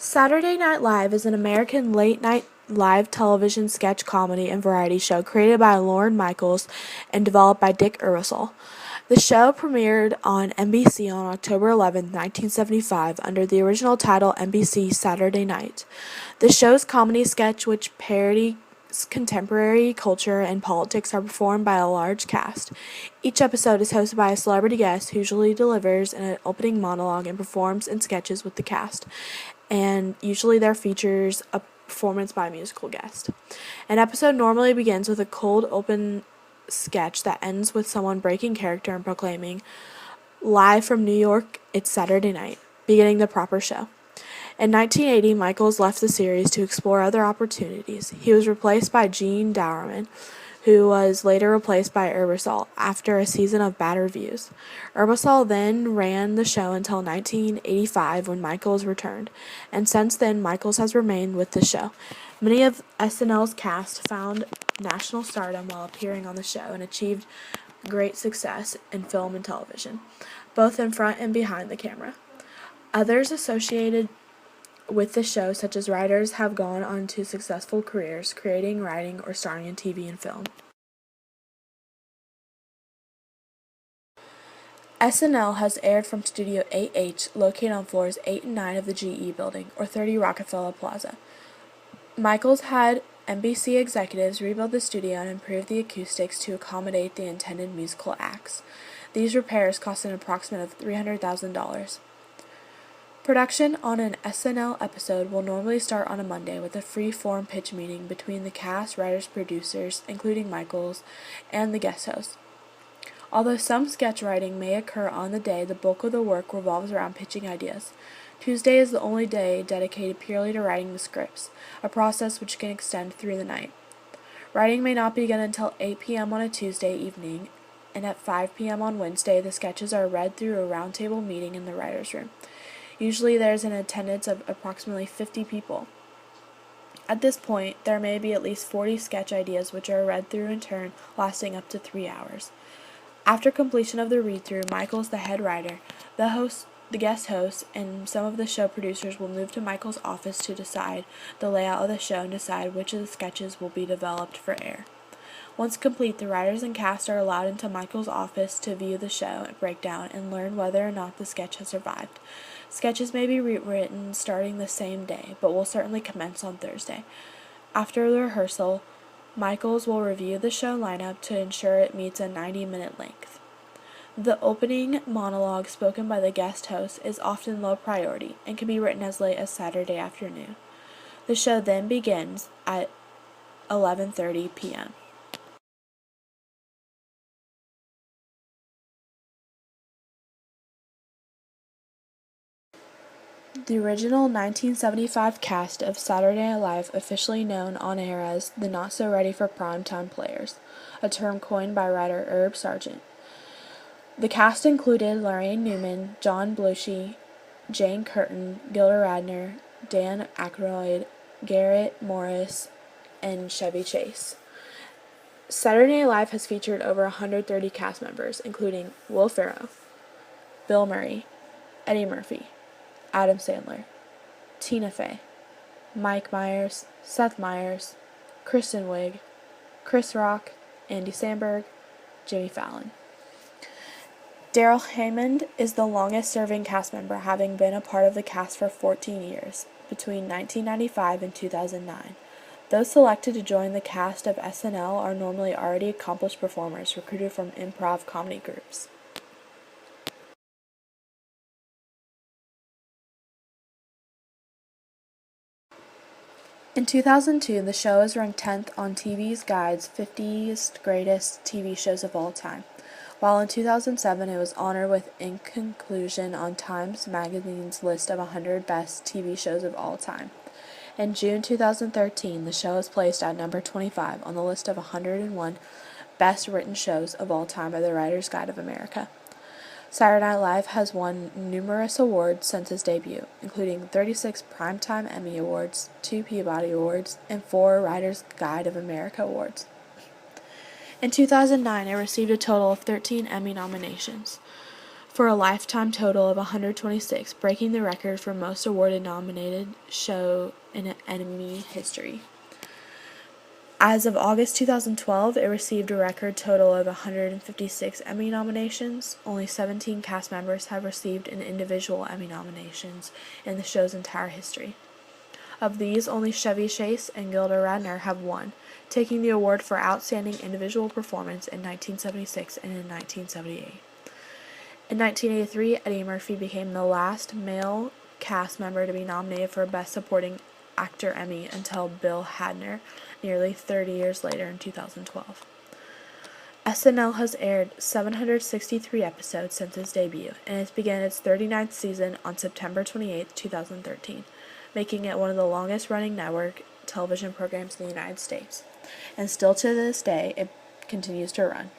Saturday Night Live is an American late-night live television sketch comedy and variety show created by Lorne Michaels and developed by Dick Ebersol. The show premiered on NBC on October 11, 1975, under the original title NBC Saturday Night. The show's comedy sketch, which parodies contemporary culture and politics, are performed by a large cast. Each episode is hosted by a celebrity guest who usually delivers an opening monologue and performs in sketches with the cast, and usually there features a performance by a musical guest. An episode normally begins with a cold open sketch that ends with someone breaking character and proclaiming, "Live from New York, it's Saturday night," beginning the proper show. In 1980, Michaels left the series to explore other opportunities. He was replaced by Gene Dowerman, who was later replaced by Ebersol after a season of bad reviews. Ebersol then ran the show until 1985 when Michaels returned, and since then Michaels has remained with the show. Many of SNL's cast found national stardom while appearing on the show and achieved great success in film and television, both in front and behind the camera. Others associated with the show, such as writers, have gone on to successful careers, creating, writing, or starring in TV and film. SNL has aired from Studio 8H, located on floors 8 and 9 of the GE Building, or 30 Rockefeller Plaza. Michaels had NBC executives rebuild the studio and improve the acoustics to accommodate the intended musical acts. These repairs cost an approximate of $300,000. Production on an SNL episode will normally start on a Monday with a free-form pitch meeting between the cast, writers, producers, including Michaels, and the guest host. Although some sketch writing may occur on the day, the bulk of the work revolves around pitching ideas. Tuesday is the only day dedicated purely to writing the scripts, a process which can extend through the night. Writing may not begin until 8 p.m. on a Tuesday evening, and at 5 p.m. on Wednesday, the sketches are read through a roundtable meeting in the writer's room. Usually there is an attendance of approximately 50 people. At this point, there may be at least 40 sketch ideas which are read through in turn, lasting up to 3 hours. After completion of the read-through, Michaels, the head writer, the guest host, and some of the show producers will move to Michaels' office to decide the layout of the show and decide which of the sketches will be developed for air. Once complete, the writers and cast are allowed into Michaels' office to view the show breakdown and learn whether or not the sketch has survived. Sketches may be rewritten starting the same day, but will certainly commence on Thursday. After the rehearsal, Michaels will review the show lineup to ensure it meets a 90-minute length. The opening monologue spoken by the guest host is often low priority and can be written as late as Saturday afternoon. The show then begins at 11:30 p.m. The original 1975 cast of Saturday Night Live, officially known on air as the Not-So-Ready-for-Primetime Players, a term coined by writer Herb Sargent. The cast included Laraine Newman, John Belushi, Jane Curtin, Gilda Radner, Dan Aykroyd, Garrett Morris, and Chevy Chase. Saturday Night Live has featured over 130 cast members, including Will Ferrell, Bill Murray, Eddie Murphy, Adam Sandler, Tina Fey, Mike Myers, Seth Meyers, Kristen Wiig, Chris Rock, Andy Samberg, Jimmy Fallon. Darrell Hammond is the longest-serving cast member, having been a part of the cast for 14 years, between 1995 and 2009. Those selected to join the cast of SNL are normally already accomplished performers recruited from improv comedy groups. In 2002, the show was ranked 10th on TV's Guide's 50th Greatest TV Shows of All Time, while in 2007 it was honored with inclusion on Times Magazine's list of 100 Best TV Shows of All Time. In June 2013, the show was placed at number 25 on the list of 101 Best Written Shows of All Time by the Writer's Guild of America. Saturday Night Live has won numerous awards since its debut, including 36 Primetime Emmy Awards, 2 Peabody Awards, and 4 Writers' Guild of America Awards. In 2009, it received a total of 13 Emmy nominations. for a lifetime total of 126, breaking the record for most awarded nominated show in Emmy history. As of August 2012, it received a record total of 156 Emmy nominations. Only 17 cast members have received an individual Emmy nominations in the show's entire history. Of these, only Chevy Chase and Gilda Radner have won, taking the award for Outstanding Individual Performance in 1976 and in 1978. In 1983, Eddie Murphy became the last male cast member to be nominated for Best Supporting Actor Emmy until Bill Hader, nearly 30 years later in 2012. SNL has aired 763 episodes since its debut, and it began its 39th season on September 28, 2013, making it one of the longest-running network television programs in the United States. And still to this day, it continues to run.